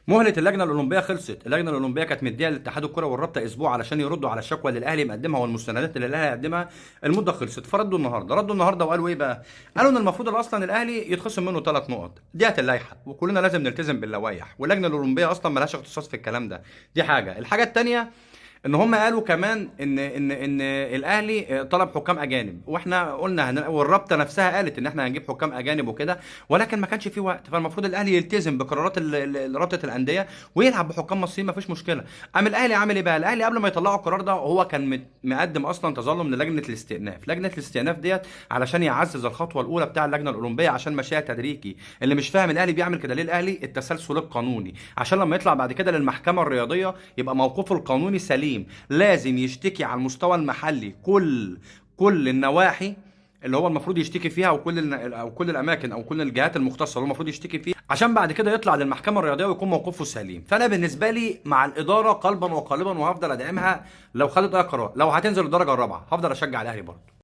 مهله اللجنه الاولمبيه خلصت. اللجنه الاولمبيه كانت مديه لاتحاد الكره والرابطه اسبوع علشان يردوا على الشكوى اللي الاهلي مقدمها والمستندات اللي الاهلي قدمها. المده خلصت، ردوا النهارده وقالوا ايه بقى؟ قالوا ان المفروض اصلا الاهلي يتخصم منه 3 نقط. ديت اللائحه وكلنا لازم نلتزم باللوائح، واللجنه الاولمبيه اصلا ملهاش اختصاص في الكلام ده. دي حاجه. الحاجه الثانيه ان هم قالوا كمان ان الاهلي طلب حكام اجانب، واحنا قلنا والرابطه نفسها قالت ان احنا هنجيب حكام اجانب وكده، ولكن ما كانش في وقت. فالمفروض الاهلي يلتزم بقرارات رابطه الانديه ويلعب بحكام مصريين، ما فيش مشكله. قام الاهلي عامل ايه بقى؟ الاهلي قبل ما يطلعوا القرار ده هو كان مقدم اصلا تظلم للجنه الاستئناف. لجنه الاستئناف ديت علشان يعزز الخطوه الاولى بتاع اللجنه الاولمبيه عشان مشيها تدريجي. اللي مش فاهم الاهلي بيعمل كده ليه؟ الاهلي التسلسل القانوني عشان لما يطلع بعد كده للمحكمه الرياضيه يبقى موقفه القانوني سليم. لازم يشتكي على المستوى المحلي كل النواحي اللي هو المفروض يشتكي فيها، او كل الاماكن او كل الجهات المختصه اللي هو المفروض يشتكي فيها، عشان بعد كده يطلع للمحكمه الرياضيه ويكون موقفه سليم. فانا بالنسبه لي مع الاداره قلبا وقالبا، وهفضل ادعمها لو خدت اي قرار. لو هتنزل الدرجه الرابعه هفضل اشجع الاهلي برضه.